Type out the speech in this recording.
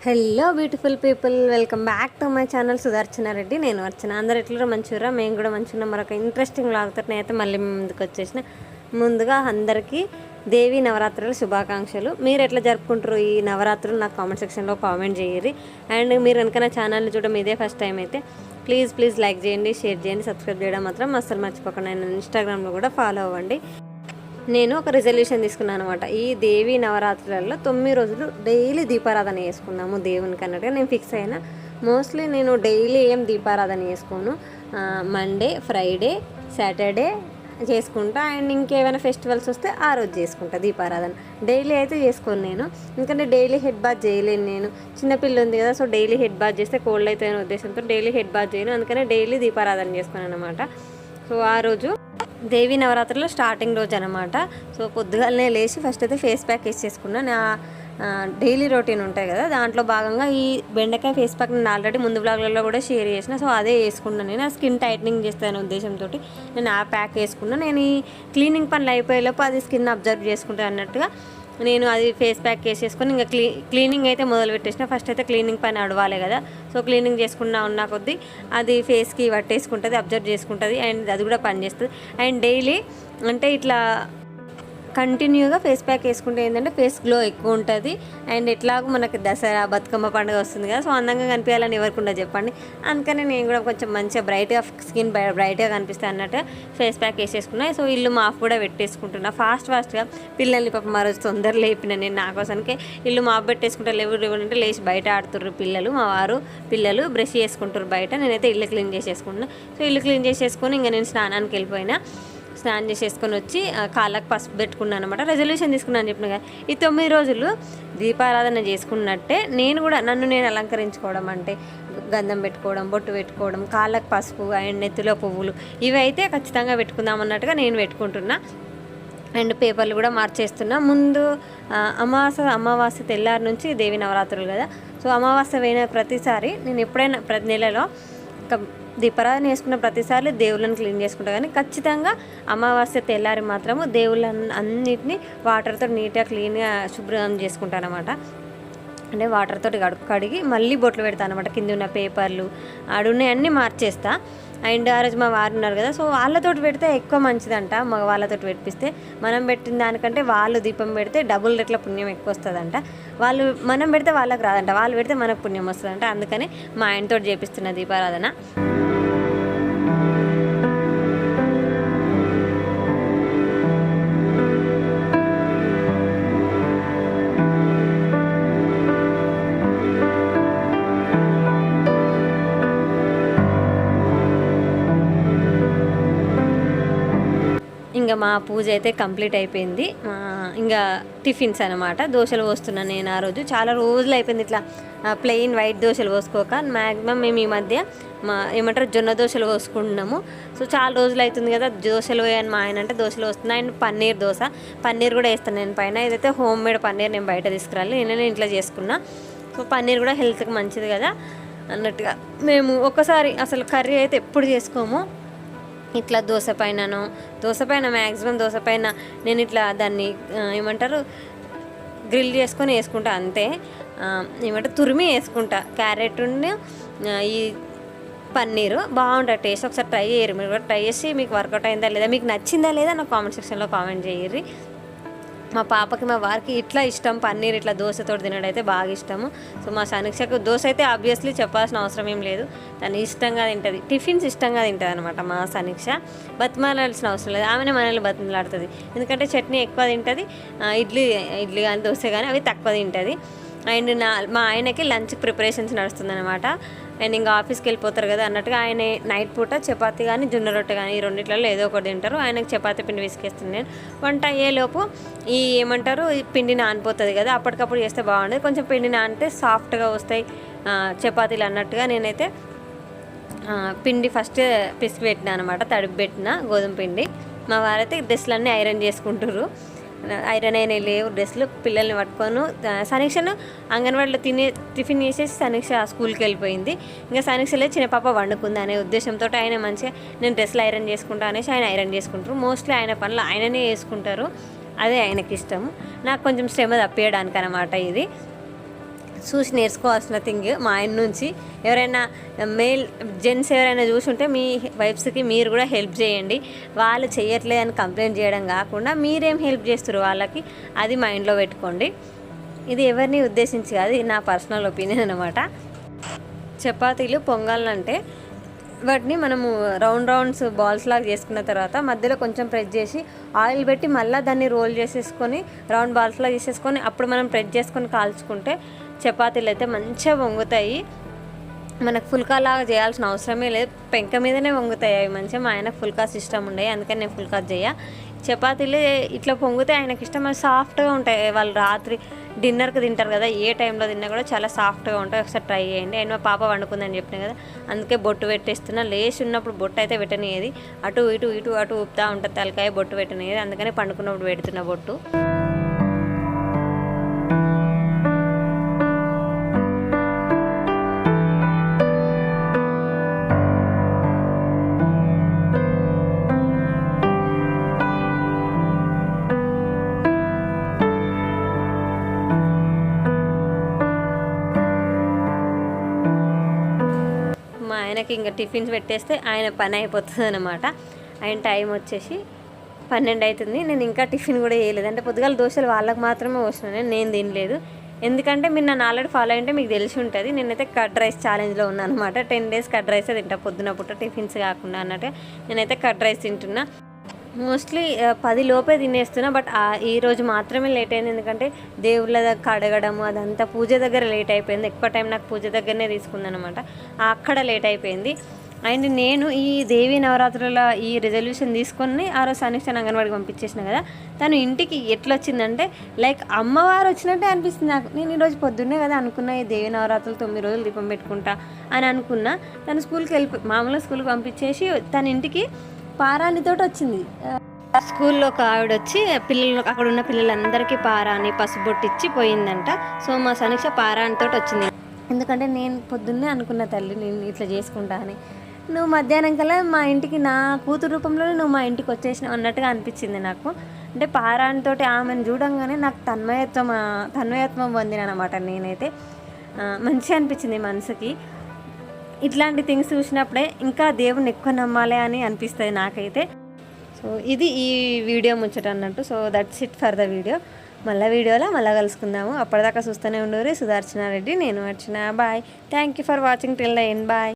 Hello beautiful people, welcome back to my channel Sudarshana Reddy. నేను వచ్చిన అందరు ఎట్లా మంచిగా, మేము కూడా మంచిగా మరొక ఇంట్రెస్టింగ్ లాగుతో నేనైతే మళ్ళీ ముందుకు వచ్చేసిన. ముందుగా అందరికీ దేవీ నవరాత్రుల శుభాకాంక్షలు. మీరు ఎట్లా జరుపుకుంటారు ఈ నవరాత్రులు నాకు కామెంట్ సెక్షన్లో కామెంట్ చేయరు. అండ్ మీరు కనుక నా ఛానల్ని చూడడం ఇదే ఫస్ట్ టైం అయితే ప్లీజ్ లైక్ చేయండి, షేర్ చేయండి, సబ్స్క్రైబ్ చేయడం మాత్రం అస్సలు మర్చిపోకుండా. నేను ఇన్స్టాగ్రామ్లో కూడా ఫాలో అవ్వండి. నేను ఒక రిజల్యూషన్ తీసుకున్నాను అనమాట. ఈ దేవీ నవరాత్రులలో 9 రోజులు డైలీ దీపారాధన చేసుకున్నాము దేవునికి అన్నట్టుగా నేను ఫిక్స్ అయినా. మోస్ట్లీ నేను డైలీ ఏం దీపారాధన చేసుకోను. మండే, ఫ్రైడే, సాటర్డే చేసుకుంటా. అండ్ ఇంకేమైనా ఫెస్టివల్స్ వస్తే ఆ రోజు చేసుకుంటా దీపారాధన. డైలీ అయితే చేసుకోను నేను, ఎందుకంటే డైలీ హెడ్ బాత్ చేయలేను. నేను చిన్నపిల్ల ఉంది కదా, సో డైలీ హెడ్ బాత్ చేస్తే కోల్డ్ అవుతాయనే ఉద్దేశంతో డైలీ హెడ్ బాత్ చేయను. అందుకనే డైలీ దీపారాధన చేసుకున్నాను అనమాట. సో ఆ రోజు దేవీ నవరాత్రిలో స్టార్టింగ్ రోజు అనమాట. సో పొద్దుగాలనే లేచి ఫస్ట్ అయితే ఫేస్ ప్యాక్ వేసేసుకున్నా. నా డైలీ రొటీన్ ఉంటాయి కదా, దాంట్లో భాగంగా ఈ బెండకాయ ఫేస్ ప్యాక్ నేను ఆల్రెడీ ముందు బ్లాగ్లలో కూడా షేర్ చేసిన. సో అదే వేసుకున్నాను. నేను ఆ స్కిన్ టైట్నింగ్ చేస్తాను ఉద్దేశంతో నేను ఆ ప్యాక్ వేసుకున్నాను. నేను ఈ క్లీనింగ్ పనులు అయిపోయేలోపు అది స్కిన్ అబ్జర్వ్ చేసుకుంటాను అన్నట్టుగా నేను అది ఫేస్ ప్యాక్ వేసేసుకొని ఇంకా క్లీనింగ్ అయితే మొదలు పెట్టేసిన. ఫస్ట్ అయితే క్లీనింగ్ పని అడవాలి కదా, సో క్లీనింగ్ చేసుకున్నా ఉన్న కొద్దీ అది ఫేస్కి పట్టేసుకుంటుంది, అబ్జర్వ్ చేసుకుంటుంది. అండ్ అది కూడా పనిచేస్తుంది. అండ్ డైలీ అంటే ఇట్లా కంటిన్యూగా ఫేస్ ప్యాక్ వేసుకుంటే ఏంటంటే ఫేస్ గ్లో ఎక్కువ ఉంటుంది. అండ్ ఎట్లాగో మనకి దసరా, బతుకమ్మ పండుగ వస్తుంది కదా, సో అందంగా కనిపించాలని ఎవరికుండా చెప్పండి. అందుకని నేను కూడా కొంచెం మంచిగా బ్రైట్గా స్కిన్ బ్రైట్గా కనిపిస్తాయి అన్నట్టు ఫేస్ ప్యాక్ వేసేసుకున్నా. సో ఇల్లు మాఫ్ కూడా పెట్టేసుకుంటున్నా ఫాస్ట్గా. పిల్లల్ని పాపం మా రోజు తొందర లేపిన నేను. నా కోసానికి ఇల్లు మాఫ్ పెట్టేసుకుంటా. లేవంటే లేచి బయట ఆడుతుర్రు పిల్లలు, మా వారు పిల్లలు బ్రష్ చేసుకుంటారు బయట. నేనైతే ఇల్లు క్లీన్ చేసేసుకుంటున్నా. సో ఇల్లు క్లీన్ చేసేసుకొని ఇంకా నేను స్నానానికి వెళ్ళిపోయినా. స్నానం చేసేసుకొని వచ్చి కాళ్ళకు పసుపు పెట్టుకున్నాను అనమాట. రెజల్యూషన్ తీసుకున్నాను చెప్పిన కదా, ఈ 9 రోజులు దీపారాధన చేసుకున్నట్టే నేను కూడా నన్ను నేను అలంకరించుకోవడం, అంటే గంధం పెట్టుకోవడం, బొట్టు పెట్టుకోవడం, కాళ్ళకు పసుపు అండ్ నెత్తిలో పువ్వులు ఇవి అయితే ఖచ్చితంగా పెట్టుకుందాం అన్నట్టుగా నేను పెట్టుకుంటున్నా. అండ్ పేపర్లు కూడా మార్చేస్తున్నా. ముందు అమావాస్య తెల్లారి నుంచి దేవి నవరాత్రులు కదా, సో అమావాస్య అయిన ప్రతిసారి నేను ఎప్పుడైనా ప్రతి నెలలో దీపారాధన చేసుకున్న ప్రతిసారి దేవుళ్ళని క్లీన్ చేసుకుంటా. కానీ ఖచ్చితంగా అమావాస్య తెల్లారి మాత్రము దేవుళ్ళని అన్నిటినీ వాటర్తో నీట్గా క్లీన్గా శుభ్రం చేసుకుంటాను అనమాట. అంటే వాటర్తో కడిగి మళ్ళీ బొట్లు పెడతాను అనమాట. కింద ఉన్న పేపర్లు ఆడున్నాయి అన్నీ మార్చేస్తా. అండ్ ఆ రోజు మా వారు ఉన్నారు కదా, సో వాళ్ళతోటి పెడితే ఎక్కువ మంచిదంట. మగవాళ్ళతో పెట్టిస్తే మనం పెట్టిన దానికంటే వాళ్ళు దీపం పెడితే డబుల్ రెట్ల పుణ్యం ఎక్కువ వస్తుందంట. మనం పెడితే వాళ్ళకి రాదంట, వాళ్ళు పెడితే మనకు పుణ్యం వస్తుందంట. అందుకని మా ఆయనతో చేపిస్తున్న దీపారాధన. ఇంకా మా పూజ అయితే కంప్లీట్ అయిపోయింది. ఇంకా టిఫిన్స్ అనమాట. దోశలు పోస్తున్నాను నేను. ఆ రోజు చాలా రోజులు అయిపోయింది ఇట్లా ప్లెయిన్ వైట్ దోశలు పోసుకోక. మ్యాక్సిమం మేము ఈ మధ్య ఏమంటారు జొన్న దోశలు పోసుకుంటున్నాము. సో చాలా రోజులు అవుతుంది కదా దోశలు వేయని. మా ఆయన అంటే దోశలు వస్తున్నాయి. అండ్ పన్నీర్ దోశ, పన్నీర్ కూడా వేస్తాను నేను పైన. ఇదైతే హోమ్ మేడ్ పన్నీర్, నేను బయట తీసుకురాలి, నేనే ఇంట్లో చేసుకున్నా. సో పన్నీర్ కూడా హెల్త్కి మంచిది కదా అన్నట్టుగా మేము ఒకసారి అసలు కర్రీ అయితే ఎప్పుడు చేసుకోము. ఇట్లా దోశ పైన మ్యాక్సిమం దోశ పైన నేను ఇట్లా దాన్ని ఏమంటారు గ్రిల్ చేసుకొని వేసుకుంటా అంతే. ఏమంటారు తురిమి వేసుకుంటా. క్యారెట్ ఈ పన్నీరు బాగుంటుంది టేస్ట్. ఒకసారి ట్రై చేయరు. మీరు కూడా ట్రై చేసి మీకు వర్కౌట్ అయిందా లేదా, మీకు నచ్చిందా లేదా నాకు కామెంట్ సెక్షన్లో కామెంట్ చేయరు. మా పాపకి మా వారికి ఇట్లా ఇష్టం పన్నీర్, ఇట్లా దోశతో తినడం అయితే బాగా ఇష్టము. సో మా సమీక్షకు దోశ అయితే ఆబ్వియస్లీ చెప్పాల్సిన అవసరం ఏం లేదు, తను ఇష్టంగా తింటుంది. టిఫిన్స్ ఇష్టంగా తింటుంది అనమాట మా సమీక్ష. బతిమాలాల్సిన అవసరం లేదు, ఆమెనే మనల్ని బతిమలాడుతుంది. ఎందుకంటే చట్నీ ఎక్కువ తింటుంది, ఇడ్లీ కానీ దోశ కానీ అవి తక్కువ తింటుంది. అండ్ మా ఆయనకి లంచ్ ప్రిపరేషన్స్ నడుస్తుందన్నమాట. అండ్ ఇంకా ఆఫీస్కి వెళ్ళిపోతారు కదా అన్నట్టుగా ఆయన నైట్ పూట చపాతీ కానీ జొన్న రొట్టె కానీ ఈ రెండిట్లలో ఏదో ఒకటి తింటారు. ఆయనకు చపాతీ పిండి విసికేస్తుంది నేను. వంట అయ్యేలోపు ఈ ఏమంటారు ఈ పిండి నానిపోతుంది కదా, అప్పటికప్పుడు చేస్తే బాగుండదు. కొంచెం పిండి నానితే సాఫ్ట్గా వస్తాయి చపాతీలు అన్నట్టుగా నేనైతే పిండి ఫస్ట్ పిసికి పెట్టినా అనమాట. తడిపి పెట్టిన గోధుమ పిండి. మా వారైతే డ్రెస్సులన్నీ ఐరన్ చేసుకుంటారు. ఐరన్ అయినా లేవు డ్రెస్సులు. పిల్లల్ని పట్టుకొని సమీక్షను అంగన్వాడీలో టిఫిన్ చేసేసి సమీక్ష స్కూల్కి వెళ్ళిపోయింది. ఇంకా సమీక్షలో చిన్న పాప వండుకుంది అనే ఉద్దేశంతో ఆయన మంచిగా నేను డ్రెస్సులు ఐరన్ చేసుకుంటా అనేసి ఆయన ఐరన్ చేసుకుంటారు. మోస్ట్లీ ఆయన పనులు ఆయననే చేసుకుంటారు, అదే ఆయనకి ఇష్టము. నాకు కొంచెం శ్రమ తప్పియడానికి అనమాట ఇది. చూసి నేర్చుకోవాల్సిన థింగ్ మా ఆయన నుంచి. ఎవరైనా మేల్ జెంట్స్ ఎవరైనా చూసుంటే మీ వైఫ్స్కి మీరు కూడా హెల్ప్ చేయండి. వాళ్ళు చేయట్లేదు అని కంప్లైంట్ చేయడం కాకుండా మీరేం హెల్ప్ చేస్తారు వాళ్ళకి, అది మైండ్లో పెట్టుకోండి. ఇది ఎవరిని ఉద్దేశించి కాదు, ఇది నా పర్సనల్ ఒపీనియన్ అనమాట. చపాతీలు పొంగాలంటే వాటిని మనము రౌండ్స్ బాల్స్ లాగా చేసుకున్న తర్వాత మధ్యలో కొంచెం ప్రెస్ చేసి ఆయిల్ పెట్టి మళ్ళీ దాన్ని రోల్ చేసేసుకొని రౌండ్ బాల్స్ లాగా చేసేసుకొని అప్పుడు మనం ప్రెస్ చేసుకొని కాల్చుకుంటే చపాతీలు అయితే మంచిగా వంగుతాయి. మనకు ఫుల్కా లాగా చేయాల్సిన అవసరమే లేదు, పెంక మీదనే వంగుతాయి అవి మంచిగా. మా ఆయన ఫుల్కా సిస్టమ్ ఉండే, అందుకని నేను ఫుల్కా చేయ. చపాతీలు ఇట్లా పొంగితే ఆయనకి ఇష్టం, సాఫ్ట్గా ఉంటాయి. వాళ్ళు రాత్రి డిన్నర్కి తింటారు కదా, ఏ టైంలో తిన్నా కూడా చాలా సాఫ్ట్గా ఉంటాయి. ఒకసారి ట్రై చేయండి. ఆయన మా పాప వండుకుందని చెప్పిన కదా, అందుకే బొట్టు పెట్టేస్తున్నా. లేచి ఉన్నప్పుడు బొట్టు అయితే పెట్టనియది, అటు అటు ఊపుతా ఉంటుంది తలకాయ, బొట్టు పెట్టనియది. అందుకని పండుకున్నప్పుడు పెడుతున్న బొట్టు. మా ఆయనకి ఇంకా టిఫిన్స్ పెట్టేస్తే ఆయన పని అయిపోతుంది అనమాట. ఆయన టైం వచ్చేసి 12 అవుతుంది. నేను ఇంకా టిఫిన్ కూడా చేయలేదు. అంటే పొద్దుగాల దోశలు వాళ్ళకి మాత్రమే వస్తున్నాను, నేను తినలేదు. ఎందుకంటే మీరు నన్ను ఆల్రెడీ ఫాలో అయ్యింటే మీకు తెలిసి ఉంటుంది. నేనైతే కర్డ్ రైస్ ఛాలెంజ్లో ఉన్నాను అనమాట. 10 days కర్డ్ రైసే తింటా పొద్దున పూట, టిఫిన్స్ కాకుండా అన్నట్టు. నేనైతే కర్డ్ రైస్ తింటున్నా. మోస్ట్లీ 10 లోపే తినేస్తున్నా. బట్ ఈరోజు మాత్రమే లేట్ అయింది, ఎందుకంటే దేవుళ్ళ దగ్గర కడగడము అదంతా పూజ దగ్గర లేట్ అయిపోయింది. ఎక్కువ టైం నాకు పూజ దగ్గరనే తీసుకుందనమాట, అక్కడ లేట్ అయిపోయింది. అండ్ నేను ఈ దేవీ నవరాత్రుల ఈ రిజల్యూషన్ తీసుకొని ఆ రోజు సనిష్టన్ అంగన్వాడికి పంపించేసిన కదా, తను ఇంటికి ఎట్లా వచ్చిందంటే లైక్ అమ్మవారు వచ్చినట్టే అనిపిస్తుంది నాకు. నేను ఈరోజు పొద్దున్నే కదా అనుకున్నా ఈ దేవీ నవరాత్రులు 9 రోజులు దీపం పెట్టుకుంటా అని అనుకున్నా. తను స్కూల్కి మామూలుగా స్కూల్కి పంపించేసి తన ఇంటికి పారాణితోటి వచ్చింది. స్కూల్లో ఒక ఆవిడ వచ్చి అక్కడ ఉన్న పిల్లలందరికీ పారాని పసుబొట్టిచ్చి పోయిందంట. సో మా సమీక్ష పారాణితోటి వచ్చింది. ఎందుకంటే నేను పొద్దున్నే అనుకున్న తల్లి నేను ఇట్లా చేసుకుంటా అని. నువ్వు మధ్యాహ్నం కల్లా మా ఇంటికి నా కూతురు రూపంలోనే నువ్వు మా ఇంటికి వచ్చేసినావు అన్నట్టుగా అనిపించింది నాకు. అంటే పారాణితోటి ఆమెను చూడంగానే నాకు తన్మయత్వం పొందిన అనమాట. నేనైతే మంచిగా అనిపించింది మనసుకి. ఇట్లాంటి థింగ్స్ చూసినప్పుడే ఇంకా దేవుని ఎక్కువ నమ్మాలి అని అనిపిస్తుంది నాకైతే. సో ఇది ఈ వీడియో ముచ్చట అన్నట్టు. So that's it for the video. వీడియోలో మళ్ళీ కలుసుకుందాము. అప్పటిదాకా చూస్తూనే ఉండరు సుదర్శన రెడ్డి, నేను Archana. Bye. Thank you for watching till the end. Bye.